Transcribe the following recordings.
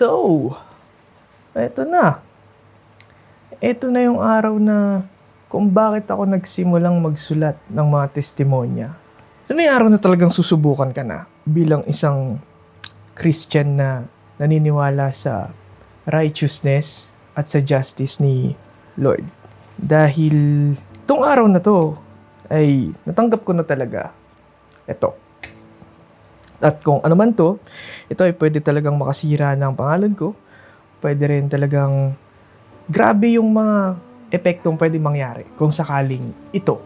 So, eto na. Eto na yung araw na kung bakit ako nagsimulang magsulat ng mga testimonya. Ito na yung araw na talagang susubukan ka na bilang isang Christian na naniniwala sa righteousness at sa justice ni Lord. Dahil itong araw na to ay natanggap ko na talaga ito. At kung ano man to, ito ay pwede talagang makasira ng pangalan ko. Pwede rin talagang grabe yung mga epektong pwede mangyari kung sakaling ito.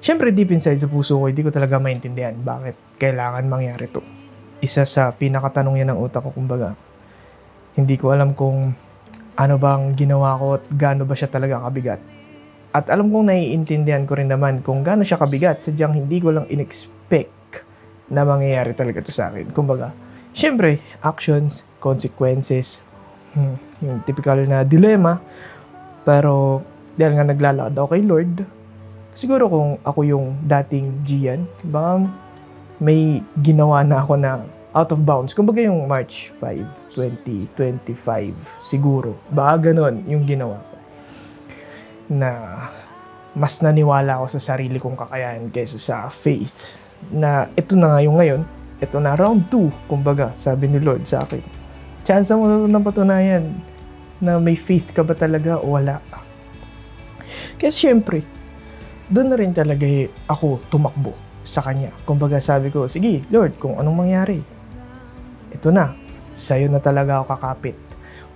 Syempre deep inside sa puso ko, hindi ko talaga maintindihan bakit kailangan mangyari to. Isa sa pinakatanong yan ng utak ko, kumbaga. Hindi ko alam kung ano bang ginawa ko at gaano ba siya talaga kabigat. At alam kong naiintindihan ko rin naman kung gaano siya kabigat, sadyang hindi ko lang in-expect na mangyayari talaga to sa akin. Kumbaga, syempre, actions, consequences, yung typical na dilemma. Pero dahil nga naglalakad ako kay Lord, siguro kung ako yung dating Gian, baka may ginawa na ako na out of bounds. Kumbaga yung March 5, 2025 siguro. Baka ganon yung ginawa ko. Na mas naniwala ako sa sarili kong kakayahan kaysa sa faith. Na ito na nga yung ngayon, ito na round 2, kumbaga, sabi ni Lord sa akin. Chance mo na ito patunayan na may faith ka ba talaga o wala. Kaya syempre, doon na rin talaga ako tumakbo sa Kanya. Kumbaga sabi ko, sige Lord, kung anong mangyari, ito na, sa'yo na talaga ako kakapit.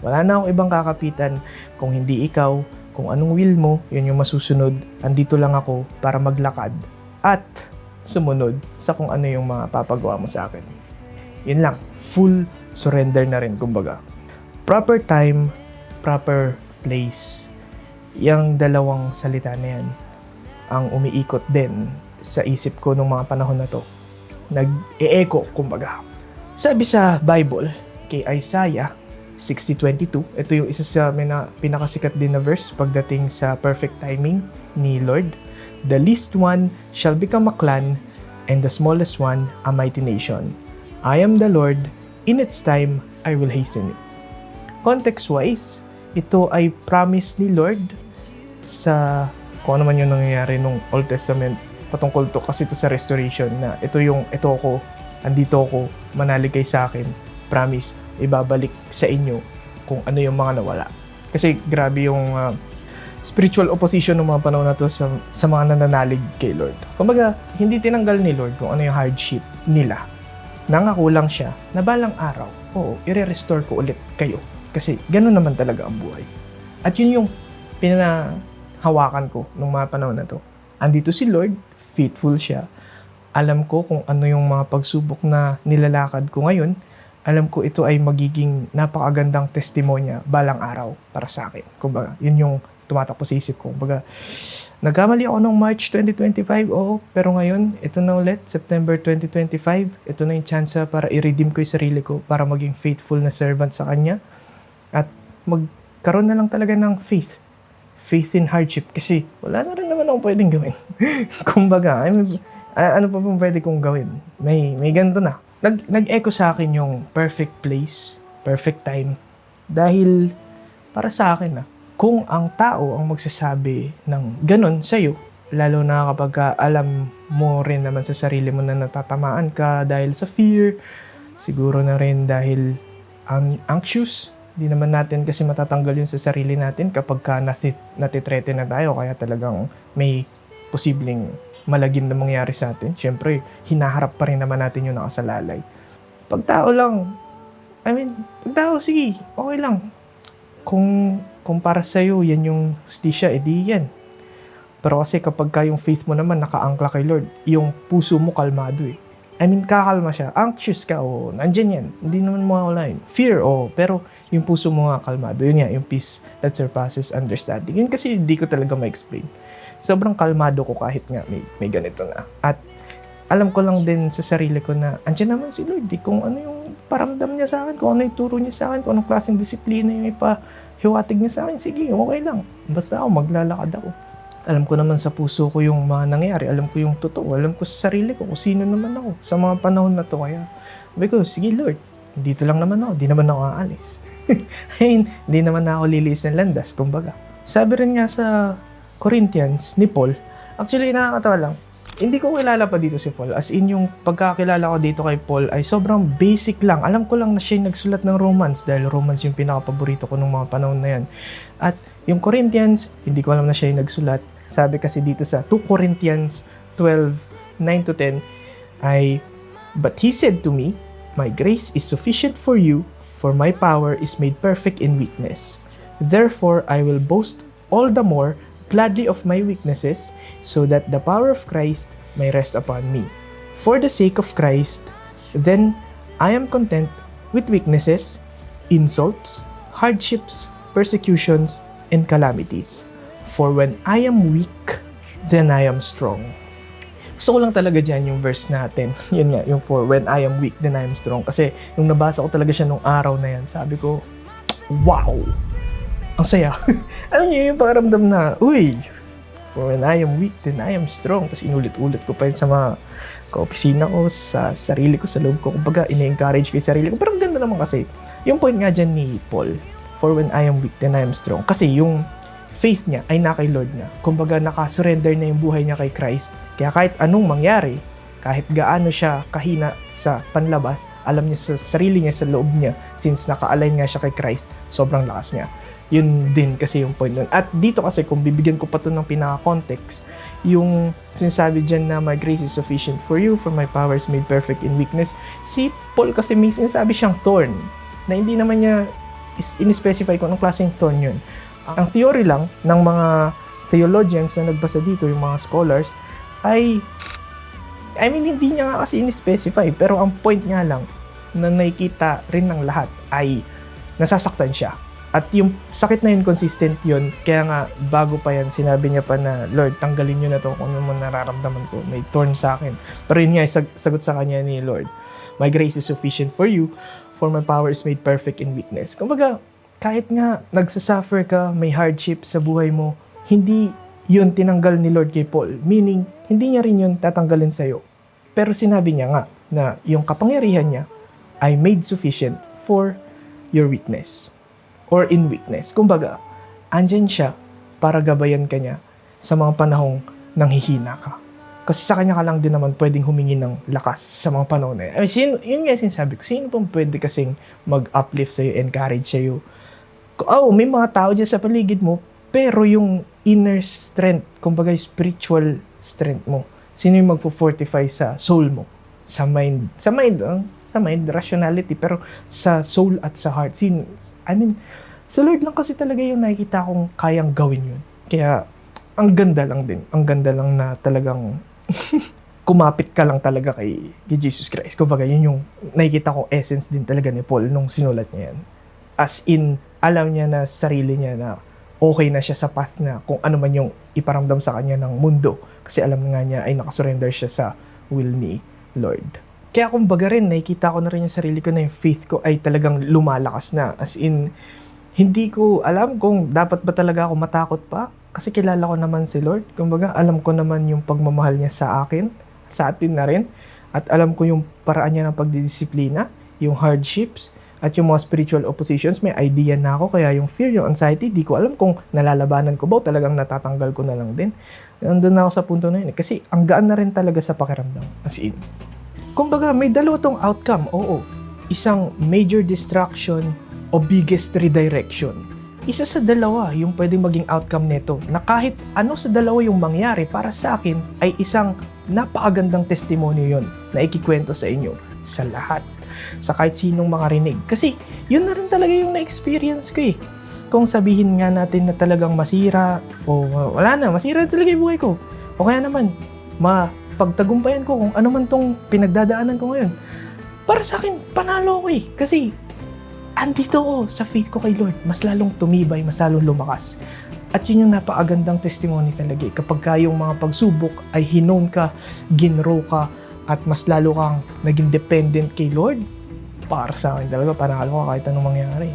Wala na akong ibang kakapitan kung hindi ikaw, kung anong will mo, yun yung masusunod. Andito lang ako para maglakad at sumunod sa kung ano yung mga papagawa mo sa akin. Yun lang, full surrender na rin, kumbaga. Proper time, proper place. Yang dalawang salita na yan ang umiikot din sa isip ko nung mga panahon na to. Nag-e-echo, kumbaga. Sabi sa Bible, kay Isaiah 60:22, ito yung isa sa pinakasikat din na verse pagdating sa perfect timing ni Lord. The least one shall become a clan, and the smallest one a mighty nation. I am the Lord, in its time I will hasten it. Context-wise, ito ay promise ni Lord sa kung ano man yung nangyayari nung Old Testament patungkol to, kasi ito sa restoration na ito ako, andito ako, manalig kay sa akin, promise, ibabalik sa inyo kung ano yung mga nawala. Kasi grabe yung spiritual opposition ng mga panahon na to sa mga nananalig kay Lord. Kumbaga, hindi tinanggal ni Lord kung ano yung hardship nila. Nangako lang siya na balang araw, i-restore ko ulit kayo. Kasi gano'n naman talaga ang buhay. At yun yung pinahawakan ko nung mga panahon na to. Andito si Lord, faithful siya. Alam ko kung ano yung mga pagsubok na nilalakad ko ngayon. Alam ko ito ay magiging napakagandang testimonya balang araw para sa akin. Kumbaga, yun yung tumatakbo sa isip ko. Kumbaga, nagkamali ako noong March 2025, pero ngayon, ito na ulit, September 2025, ito na yung chance para i-redeem ko yung sarili ko para maging faithful na servant sa Kanya at magkaroon na lang talaga ng faith in hardship, kasi wala na rin naman akong pwedeng gawin. Kumbaga, ano pa pong pwede kong gawin? May ganito na. Nag-echo sa akin yung perfect place, perfect time, dahil para sa akin kung ang tao ang magsasabi ng ganun sa'yo, lalo na kapag alam mo rin naman sa sarili mo na natatamaan ka dahil sa fear, siguro na rin dahil anxious, di naman natin kasi matatanggal yun sa sarili natin kapag natitreaten na tayo, kaya talagang may posibleng malagim na mangyari sa atin. Siyempre, hinaharap pa rin naman natin yung nakasalalay. Pag tao lang, sige, okay lang. Kung para sa'yo, yan yung hustisya, edi yan. Pero kasi kapag yung faith mo naman nakaangkla kay Lord, yung puso mo kalmado kakalma siya. Anxious ka, nandyan yan. Hindi naman mawala yun. Fear, pero yung puso mo nga kalmado. Yun yung peace that surpasses understanding. Yun kasi hindi ko talaga ma-explain. Sobrang kalmado ko kahit nga may ganito na. At alam ko lang din sa sarili ko na andyan naman si Lord. Kung ano yung paramdam niya sa akin, kung ano yung turo niya sa akin, kung anong klaseng disiplina yung ipahiwatig niya sa akin, sige, okay lang. Basta ako, maglalakad ako. Alam ko naman sa puso ko yung mga nangyayari. Alam ko yung totoo. Alam ko sa sarili ko kung sino naman ako sa mga panahon na to. Kaya sabi ko, sige Lord, dito lang naman ako, di naman ako aalis. Ayun, di naman ako liliis ng landas, kumbaga. Sabi rin nga sa Corinthians ni Paul, actually nakakatawa lang, hindi ko kilala pa dito si Paul. As in, yung pagkakilala ko dito kay Paul ay sobrang basic lang. Alam ko lang na siya yung nagsulat ng Romans dahil Romans yung pinaka-paborito ko nung mga panahon na yan. At yung Corinthians, hindi ko alam na siya yung nagsulat. Sabi kasi dito sa 2 Corinthians 12:9-10 ay, "But he said to me, my grace is sufficient for you, for my power is made perfect in weakness. Therefore, I will boast all the more gladly of my weaknesses, so that the power of Christ may rest upon me. For the sake of Christ, then I am content with weaknesses, insults, hardships, persecutions, and calamities. For when I am weak, then I am strong." Gusto ko lang talaga dyan yung verse natin. Yun nga, yung "For when I am weak, then I am strong." Kasi nung nabasa ko talaga siya nung araw na yan, sabi ko, wow! Ang saya. Alam niyo yung pakiramdam na, uy, for when I am weak, then I am strong. Tapos inulit-ulit ko pa yun sa mga kaopisina ko, sa sarili ko, sa loob ko. Kumbaga, ina-encourage ko yung sarili ko. Pero ang ganda naman kasi, yung point nga dyan ni Paul, for when I am weak, then I am strong. Kasi yung faith niya ay na kay Lord na. Kumbaga, nakasurrender na yung buhay niya kay Christ. Kaya kahit anong mangyari, kahit gaano siya kahina sa panlabas, alam niya sa sarili niya, sa loob niya, since naka-align nga siya kay Christ, sobrang lakas niya. Yun din kasi yung point nun. At dito kasi, kung bibigyan ko pa ito ng pinaka-context, yung sinasabi dyan na my grace is sufficient for you, for my power is made perfect in weakness, si Paul kasi may sinasabi siyang thorn, na hindi naman niya in-specify kung anong klaseng thorn yun. Ang theory lang ng mga theologians na nagbasa dito, yung mga scholars, ay, hindi niya nga kasi in-specify, pero ang point nga lang na nakikita rin ng lahat ay nasasaktan siya. At yung sakit na yun, consistent yun. Kaya nga, bago pa yan, sinabi niya pa na, "Lord, tanggalin niyo na to kung ano man nararamdaman ko. May thorn sa akin." Pero yun nga, sagot sa kanya ni Lord, "My grace is sufficient for you, for my power is made perfect in weakness." Kumbaga, kahit nga nagsasuffer ka, may hardship sa buhay mo, hindi yun tinanggal ni Lord kay Paul. Meaning, hindi niya rin yun tatanggalin sa'yo. Pero sinabi niya nga na yung kapangyarihan niya ay made sufficient for your weakness. Or in weakness. Kumbaga, andyan siya para gabayan ka niya sa mga panahong nanghihina ka. Kasi sa kanya ka lang din naman pwedeng humingi ng lakas sa mga panahon na yun. Yun nga sinasabi ko, sino pong pwede kasing mag-uplift sa'yo, encourage sa'yo? May mga tao dyan sa paligid mo, pero yung inner strength, kumbaga spiritual strength mo, sino yung magpo-fortify sa soul mo? Sa mind, rationality, pero sa soul at sa heart. Sa Lord lang kasi talaga yung nakikita kong kayang gawin yun. Kaya, ang ganda lang din. Ang ganda lang na talagang kumapit ka lang talaga kay Jesus Christ. Kumbaga, yun yung nakikita kong essence din talaga ni Paul nung sinulat niya yan. As in, alam niya na sarili niya na okay na siya sa path na kung ano man yung iparamdam sa kanya ng mundo. Kasi alam nga niya ay nakasurrender siya sa will ni Lord. Kaya kumbaga rin, nakikita ko na rin yung sarili ko na yung faith ko ay talagang lumalakas na. As in, hindi ko alam kung dapat ba talaga ako matakot pa. Kasi kilala ko naman si Lord. Kumbaga, alam ko naman yung pagmamahal niya sa akin, sa atin na rin. At alam ko yung paraan niya ng pagdidisiplina, yung hardships, at yung mga spiritual oppositions, may idea na ako. Kaya yung fear, yung anxiety, di ko alam kung nalalabanan ko ba o talagang natatanggal ko na lang din. Nandun na ako sa punto na yun. Kasi ang gaan na rin talaga sa pakiramdam. As in. Kumbaga, may dalawa tong outcome. Oo. Isang major distraction o biggest redirection. Isa sa dalawa yung pwedeng maging outcome nito. Na kahit ano sa dalawa yung mangyari para sa akin ay isang napakagandang testimonyo yon na ikikwento sa inyo sa lahat. Sa kahit sinong makarinig. Kasi yun na rin talaga yung na-experience ko eh. Kung sabihin nga natin na talagang masira o wala na, masira talaga yung buhay ko. O kaya naman, mapagtagumpayan ko kung ano man tong pinagdadaanan ko ngayon. Para sa akin, panalo ko eh. Kasi andito ako sa faith ko kay Lord. Mas lalong tumibay, mas lalong lumakas. At yun yung napakagandang testimony talaga eh. Kapag kayong mga pagsubok ay hinon ka, ginro ka, at mas lalo kang naging dependent kay Lord, para sa akin talaga, panalo ka kahit anong mangyari.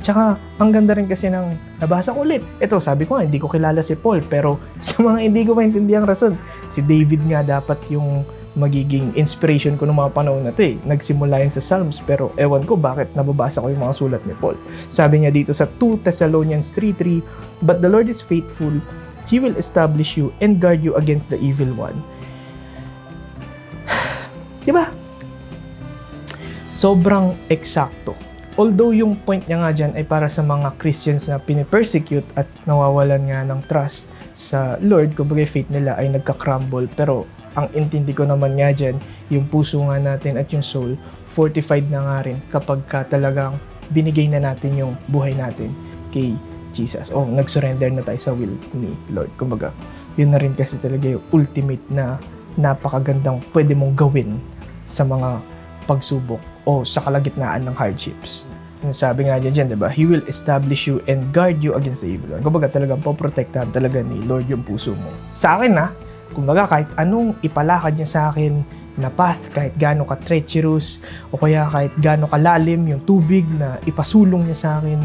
Tsaka, ang ganda rin kasi ng nabasa ko ulit. Ito, sabi ko nga, hindi ko kilala si Paul, pero sa mga hindi ko maintindihan rason, si David nga dapat yung magiging inspiration ko ng mga panahon na to eh. Nagsimula yan sa Psalms, pero ewan ko bakit nababasa ko yung mga sulat ni Paul. Sabi niya dito sa 2 Thessalonians 3:3, "But the Lord is faithful, He will establish you and guard you against the evil one." Diba? Sobrang eksakto. Although yung point niya nga dyan ay para sa mga Christians na pinipersecute at nawawalan nga ng trust sa Lord, kumbaga faith nila ay nagka-crumble, pero ang intindi ko naman nga dyan, yung puso nga natin at yung soul, fortified na nga rin kapag ka talagang binigay na natin yung buhay natin kay Jesus. O nag-surrender na tayo sa will ni Lord. Kumbaga, yun na rin kasi talaga yung ultimate na napakagandang pwede mong gawin sa mga pagsubok o sa kalagitnaan ng hardships. Sabi nga dyan, diba? He will establish you and guard you against the evil one. Kumbaga, talagang poprotektahan talaga ni Lord yung puso mo. Sa akin kumbaga kahit anong ipalakad niya sa akin na path, kahit gaano ka-treacherous o kaya kahit gaano kalalim yung tubig na ipasulong niya sa akin,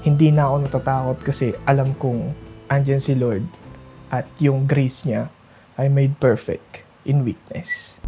hindi na ako natatakot kasi alam kong andyan si Lord at yung grace niya ay made perfect in weakness.